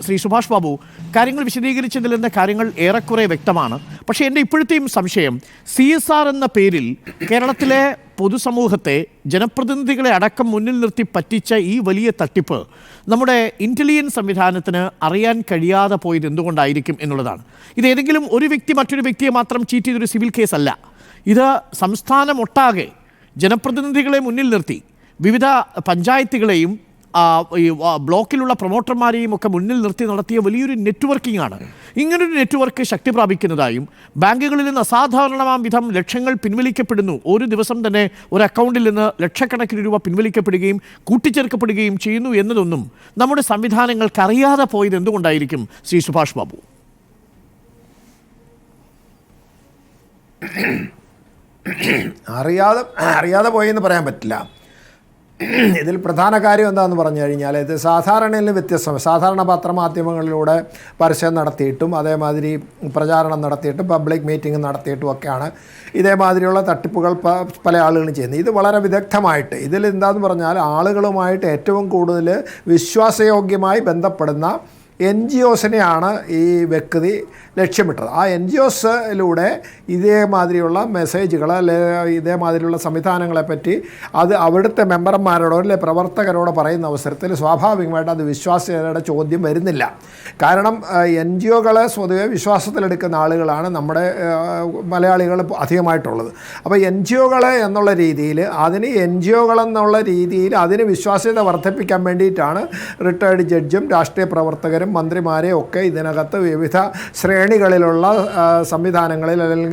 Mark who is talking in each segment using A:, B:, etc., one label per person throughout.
A: ശ്രീ സുഭാഷ് ബാബു, കാര്യങ്ങൾ വിശദീകരിച്ചതിൽ നിന്ന് കാര്യങ്ങൾ ഏറെക്കുറെ വ്യക്തമാണ്. പക്ഷേ എൻ്റെ ഇപ്പോഴത്തെയും സംശയം, CSR എന്ന പേരിൽ കേരളത്തിലെ പൊതുസമൂഹത്തെ, ജനപ്രതിനിധികളെ അടക്കം മുന്നിൽ നിർത്തി പറ്റിച്ച ഈ വലിയ തട്ടിപ്പ് നമ്മുടെ ഇൻ്റലിജൻസ് സംവിധാനത്തിന് അറിയാൻ കഴിയാതെ പോയത് എന്തുകൊണ്ടായിരിക്കും എന്നുള്ളതാണ്. ഇത് ഏതെങ്കിലും ഒരു വ്യക്തി മറ്റൊരു വ്യക്തിയെ മാത്രം ചീറ്റ് ചെയ്തൊരു സിവിൽ കേസല്ല. ഇത് സംസ്ഥാനമൊട്ടാകെ ജനപ്രതിനിധികളെ മുന്നിൽ നിർത്തി വിവിധ പഞ്ചായത്തുകളെയും ബ്ലോക്കിലുള്ള പ്രൊമോട്ടർമാരെയും ഒക്കെ മുന്നിൽ നിർത്തി നടത്തിയ വലിയൊരു നെറ്റ്വർക്കിംഗ് ആണ്. ഇങ്ങനൊരു നെറ്റ്വർക്ക് ശക്തി പ്രാപിക്കുന്നതായും ബാങ്കുകളിൽ നിന്ന് അസാധാരണമാം വിധം ലക്ഷങ്ങൾ പിൻവലിക്കപ്പെടുന്നു, ഒരു ദിവസം തന്നെ ഒരു അക്കൗണ്ടിൽ നിന്ന് ലക്ഷക്കണക്കിന് രൂപ പിൻവലിക്കപ്പെടുകയും കൂട്ടിച്ചേർക്കപ്പെടുകയും ചെയ്യുന്നു എന്നതൊന്നും നമ്മുടെ സംവിധാനങ്ങൾക്ക് അറിയാതെ പോയത് എന്തുകൊണ്ടായിരിക്കും ശ്രീ സുഭാഷ് ബാബു?
B: അറിയാതെ പോയെന്ന് പറയാൻ പറ്റില്ല. ഇതിൽ പ്രധാന കാര്യം എന്താണെന്ന് പറഞ്ഞു കഴിഞ്ഞാൽ, ഇത് സാധാരണയിൽ വ്യത്യസ്തമാണ്. സാധാരണ പത്രമാധ്യമങ്ങളിലൂടെ പരസ്യം നടത്തിയിട്ടും അതേമാതിരി പ്രചാരണം നടത്തിയിട്ടും പബ്ലിക് മീറ്റിംഗ് നടത്തിയിട്ടും ഒക്കെയാണ് ഇതേമാതിരിയുള്ള തട്ടിപ്പുകൾ പല ആളുകളും ചെയ്യുന്നത്. ഇത് വളരെ വിദഗ്ധമായിട്ട്, ഇതിൽ എന്താണെന്ന് പറഞ്ഞാൽ ആളുകളുമായിട്ട് ഏറ്റവും കൂടുതൽ വിശ്വാസയോഗ്യമായി ബന്ധപ്പെടുന്ന NGOസിനെയാണ് ഈ വ്യക്തി ലക്ഷ്യമിട്ടത്. ആ NGOസിലൂടെ ഇതേമാതിരിയുള്ള മെസ്സേജുകൾ ഇതേമാതിരിയുള്ള സംവിധാനങ്ങളെപ്പറ്റി അത് അവിടുത്തെ മെമ്പർമാരോടോ അല്ലെ പ്രവർത്തകരോട് പറയുന്ന അവസരത്തിൽ സ്വാഭാവികമായിട്ട് അത് വിശ്വാസ്യതയുടെ ചോദ്യം വരുന്നില്ല. കാരണം NGOകളെ സ്വതവേ വിശ്വാസത്തിലെടുക്കുന്ന ആളുകളാണ് നമ്മുടെ മലയാളികൾ അധികമായിട്ടുള്ളത്. അപ്പോൾ NGOകളെ എന്നുള്ള രീതിയിൽ അതിന് NGOകളെന്നുള്ള രീതിയിൽ അതിന് വിശ്വാസ്യത വർദ്ധിപ്പിക്കാൻ വേണ്ടിയിട്ടാണ് റിട്ടയർഡ് ജഡ്ജും രാഷ്ട്രീയ പ്രവർത്തകരും മന്ത്രിമാരെയും ഒക്കെ ഇതിനകത്ത് വിവിധ ശ്രേണികളിലുള്ള സംവിധാനങ്ങളിൽ അല്ലെങ്കിൽ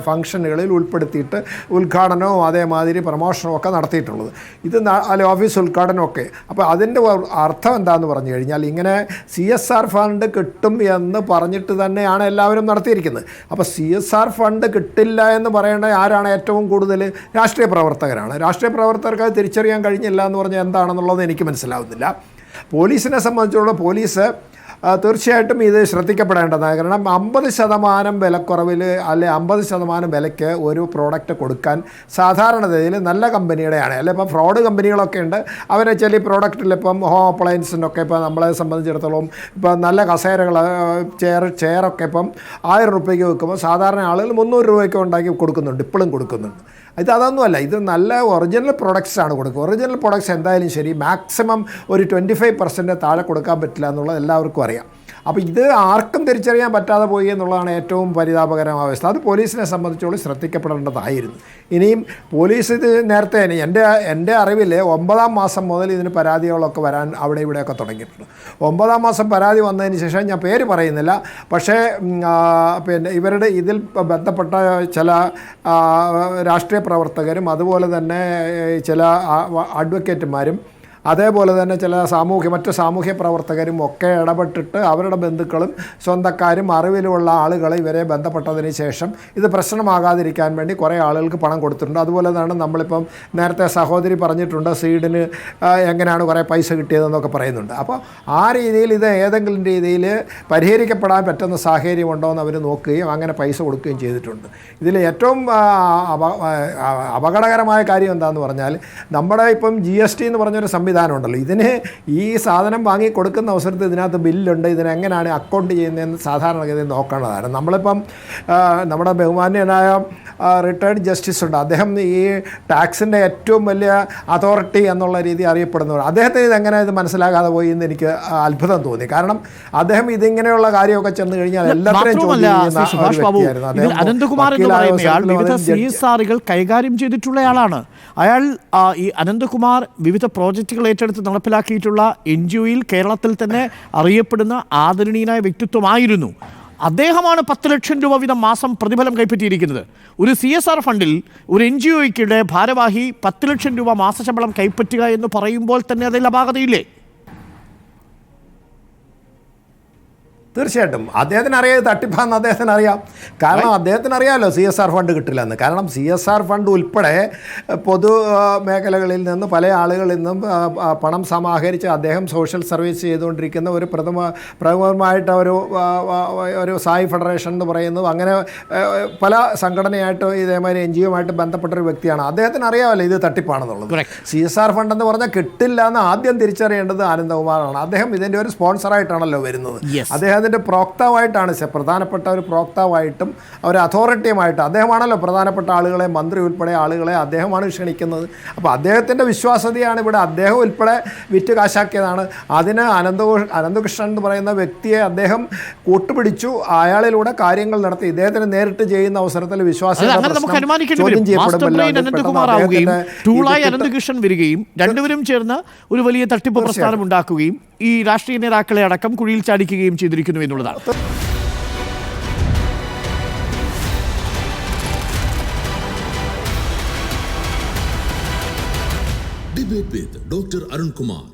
B: ഫംഗ്ഷനുകളിൽ ഉൾപ്പെടുത്തിയിട്ട് ഉദ്ഘാടനവും അതേമാതിരി പ്രമോഷനും ഒക്കെ നടത്തിയിട്ടുള്ളത്. ഇത് അല്ലെ ഓഫീസ് ഉദ്ഘാടനമൊക്കെ. അപ്പോൾ അതിൻ്റെ അർത്ഥം എന്താണെന്ന് പറഞ്ഞു കഴിഞ്ഞാൽ, ഇങ്ങനെ CSR ഫണ്ട് കിട്ടും എന്ന് പറഞ്ഞിട്ട് തന്നെയാണ് എല്ലാവരും നടത്തിയിരിക്കുന്നത്. അപ്പോൾ CSR ഫണ്ട് കിട്ടില്ല എന്ന് പറയേണ്ട ആരാണ് ഏറ്റവും കൂടുതൽ? രാഷ്ട്രീയ പ്രവർത്തകരാണ്. രാഷ്ട്രീയ പ്രവർത്തകർക്ക് അത് തിരിച്ചറിയാൻ കഴിഞ്ഞില്ല എന്ന് പറഞ്ഞാൽ എന്താണെന്നുള്ളത് എനിക്ക് മനസ്സിലാവുന്നില്ല. പോലീസിനെ സംബന്ധിച്ചുള്ള പോലീസ് തീർച്ചയായിട്ടും ഇത് ശ്രദ്ധിക്കപ്പെടേണ്ടതാണ്. കാരണം 50% വിലക്കുറവിൽ അല്ലെ 50% വിലയ്ക്ക് ഒരു പ്രോഡക്റ്റ് കൊടുക്കാൻ സാധാരണഗതിയിൽ നല്ല കമ്പനിയുടെയാണ്. അല്ലെ ഇപ്പം ഫ്രോഡ് കമ്പനികളൊക്കെ ഉണ്ട്. അവരെ ചില പ്രോഡക്റ്റിൽ ഇപ്പം ഹോം അപ്ലയൻസിനൊക്കെ ഇപ്പം നമ്മളെ സംബന്ധിച്ചിടത്തോളം ഇപ്പം നല്ല കസേരകൾ ചെയറൊക്കെ ഇപ്പം 1000 രൂപയ്ക്ക് വെക്കുമ്പോൾ സാധാരണ ആളുകൾ 300 രൂപയ്ക്ക് ഉണ്ടാക്കി കൊടുക്കുന്നുണ്ട്, ഇപ്പോഴും കൊടുക്കുന്നുണ്ട്. അതൊന്നുമല്ല, ഇത് നല്ല ഒറിജിനൽ പ്രൊഡക്ട്സാണ് കൊടുക്കുക. ഒറിജിനൽ പ്രൊഡക്ട്സ് എന്തായാലും ശരി മാക്സിമം ഒരു 25% താഴെ കൊടുക്കാൻ പറ്റില്ല എന്നുള്ളത് എല്ലാവർക്കും അറിയാം. അപ്പോൾ ഇത് ആർക്കും തിരിച്ചറിയാൻ പറ്റാതെ പോയി എന്നുള്ളതാണ് ഏറ്റവും പരിതാപകരമായ അവസ്ഥ. അത് പോലീസിനെ സംബന്ധിച്ചോളം ശ്രദ്ധിക്കപ്പെടേണ്ടതായിരുന്നു. ഇനിയും പോലീസ് ഇത് നേരത്തെ എൻ്റെ അറിവിൽ 9ാം മാസം മുതൽ ഇതിന് പരാതികളൊക്കെ വരാൻ അവിടെ ഇവിടെയൊക്കെ തുടങ്ങിയിട്ടുണ്ട്. 9ാം മാസം പരാതി വന്നതിന് ശേഷം, ഞാൻ പേര് പറയുന്നില്ല, പക്ഷേ പിന്നെ ഇവരുടെ ഇതിൽ ബന്ധപ്പെട്ട ചില രാഷ്ട്രീയ പ്രവർത്തകരും അതുപോലെ തന്നെ ചില അഡ്വക്കേറ്റുമാരും അതേപോലെ തന്നെ ചില മറ്റ് സാമൂഹ്യ പ്രവർത്തകരും ഒക്കെ ഇടപെട്ടിട്ട് അവരുടെ ബന്ധുക്കളും സ്വന്തക്കാരും അറിവിലുള്ള ആളുകൾ ഇവരെ ബന്ധപ്പെട്ടതിന് ശേഷം ഇത് പ്രശ്നമാകാതിരിക്കാൻ വേണ്ടി കുറേ ആളുകൾക്ക് പണം കൊടുത്തിട്ടുണ്ട്. അതുപോലെ തന്നെ നമ്മളിപ്പം നേരത്തെ സഹോദരി പറഞ്ഞിട്ടുണ്ട് സീഡിന് എങ്ങനെയാണ് കുറേ പൈസ കിട്ടിയതെന്നൊക്കെ പറയുന്നുണ്ട്. അപ്പോൾ ആ രീതിയിൽ ഇത് ഏതെങ്കിലും രീതിയിൽ പരിഹരിക്കപ്പെടാൻ പറ്റുന്ന സാഹചര്യമുണ്ടോ എന്ന് അവർ നോക്കുകയും അങ്ങനെ പൈസ കൊടുക്കുകയും ചെയ്തിട്ടുണ്ട്. ഇതിൽ ഏറ്റവും അപകടകരമായ കാര്യം എന്താണെന്ന് പറഞ്ഞാൽ, നമ്മുടെ ഇപ്പം GST എന്ന് പറഞ്ഞൊരു ഉണ്ടല്ലോ, ഇതിന് ഈ സാധനം വാങ്ങി കൊടുക്കുന്ന അവസരത്തിൽ ഇതിനകത്ത് ബില്ലുണ്ട്, ഇതിനെങ്ങനെയാണ് അക്കൗണ്ട് ചെയ്യുന്നതെന്ന് സാധാരണഗതിയിൽ നോക്കേണ്ടതാണ്. നമ്മളിപ്പം നമ്മുടെ ബഹുമാന്യനായ റിട്ടയർഡ് ജസ്റ്റിസ് ഉണ്ട്, അദ്ദേഹം ഈ ടാക്സിൻ്റെ ഏറ്റവും വലിയ അതോറിറ്റി എന്നുള്ള രീതി അറിയപ്പെടുന്നവർ. അദ്ദേഹത്തിന് ഇതെങ്ങനെ ഇത് മനസ്സിലാകാതെ പോയി എന്ന് എനിക്ക് അത്ഭുതം തോന്നി. കാരണം അദ്ദേഹം ഇതിങ്ങനെയുള്ള കാര്യമൊക്കെ ചെന്ന് കഴിഞ്ഞാൽ എല്ലാവരെയും
A: അനന്തകുമാർ എന്ന് പറയുന്നയാൾ വിവിധ CSRകൾ കൈകാര്യം ചെയ്തിട്ടുള്ളയാളാണ്. അയാൾ ഈ അനന്തകുമാർ വിവിധ പ്രോജക്റ്റുകൾ ഏറ്റെടുത്ത് നടപ്പിലാക്കിയിട്ടുള്ള NGOയിൽ കേരളത്തിൽ തന്നെ അറിയപ്പെടുന്ന ആദരണീയനായ വ്യക്തിത്വമായിരുന്നു. അദ്ദേഹമാണ് 10 ലക്ഷം രൂപ വീതം മാസം പ്രതിഫലം കൈപ്പറ്റിയിരിക്കുന്നത്. ഒരു CSR ഫണ്ടിൽ ഒരു NGOയ്ക്കിടെ ഭാരവാഹി 10 ലക്ഷം രൂപ മാസശമ്പളം കൈപ്പറ്റുക എന്ന് പറയുമ്പോൾ തന്നെ അതിൽ അപാകതയില്ലേ?
B: തീർച്ചയായിട്ടും അദ്ദേഹത്തിന് അറിയാം ഇത് തട്ടിപ്പാന്ന് അദ്ദേഹത്തിന് അറിയാം. കാരണം അദ്ദേഹത്തിന് അറിയാമല്ലോ CSR ഫണ്ട് കിട്ടില്ലെന്ന്. കാരണം CSR ഫണ്ട് ഉൾപ്പെടെ പൊതു മേഖലകളിൽ നിന്ന് പല ആളുകളിൽ നിന്നും പണം സമാഹരിച്ച് അദ്ദേഹം സോഷ്യൽ സർവീസ് ചെയ്തുകൊണ്ടിരിക്കുന്ന ഒരു പ്രമുഖമായിട്ട് ഒരു സായി ഫെഡറേഷൻ എന്ന് പറയുന്നത് അങ്ങനെ പല സംഘടനയായിട്ട് ഇതേമാതിരി NGO ആയിട്ട് ബന്ധപ്പെട്ടൊരു വ്യക്തിയാണ്. അദ്ദേഹത്തിന് അറിയാമല്ലോ ഇത് തട്ടിപ്പാണെന്നുള്ളത്. CSR ഫണ്ട് എന്ന് പറഞ്ഞാൽ കിട്ടില്ല എന്ന് ആദ്യം തിരിച്ചറിയേണ്ടത് ആനന്ദകുമാറാണ്. അദ്ദേഹം ഇതിൻ്റെ ഒരു സ്പോൺസറായിട്ടാണല്ലോ വരുന്നത്. അദ്ദേഹം അതിൻ്റെ പ്രോക്താവായിട്ടാണ് പ്രധാനപ്പെട്ട ഒരു പ്രോക്താവായിട്ടും ഒരു അതോറിറ്റിയുമായിട്ട് അദ്ദേഹമാണല്ലോ പ്രധാനപ്പെട്ട ആളുകളെ, മന്ത്രി ഉൾപ്പെടെ ആളുകളെ അദ്ദേഹമാണ് ക്ഷണിക്കുന്നത്. അപ്പോൾ അദ്ദേഹത്തിൻ്റെ വിശ്വാസ്യതയാണ് ഇവിടെ അദ്ദേഹം ഉൾപ്പെടെ വിറ്റ് കാശാക്കിയതാണ്. അതിന് അനന്തകൃഷ്ണൻ എന്ന് പറയുന്ന വ്യക്തിയെ അദ്ദേഹം കൂട്ടുപിടിച്ചു, അയാളിലൂടെ കാര്യങ്ങൾ നടത്തി. ഇദ്ദേഹത്തിന് നേരിട്ട് ചെയ്യുന്ന അവസരത്തിൽ വിശ്വാസ്യത ചോദ്യം
A: അനന്തകൃഷ്ണൻ വരികയും രണ്ടുപേരും ചേർന്ന് ഒരു വലിയ തട്ടിപ്പ് പ്രസ്ഥാനം ഉണ്ടാക്കുകയും ഈ രാഷ്ട്രീയ നേതാക്കളെ അടക്കം കുഴിയിൽ ചാടിക്കുകയും ചെയ്തിരിക്കുന്നു എന്നുള്ളതാണ്.
C: Debate with Dr. Arun Kumar.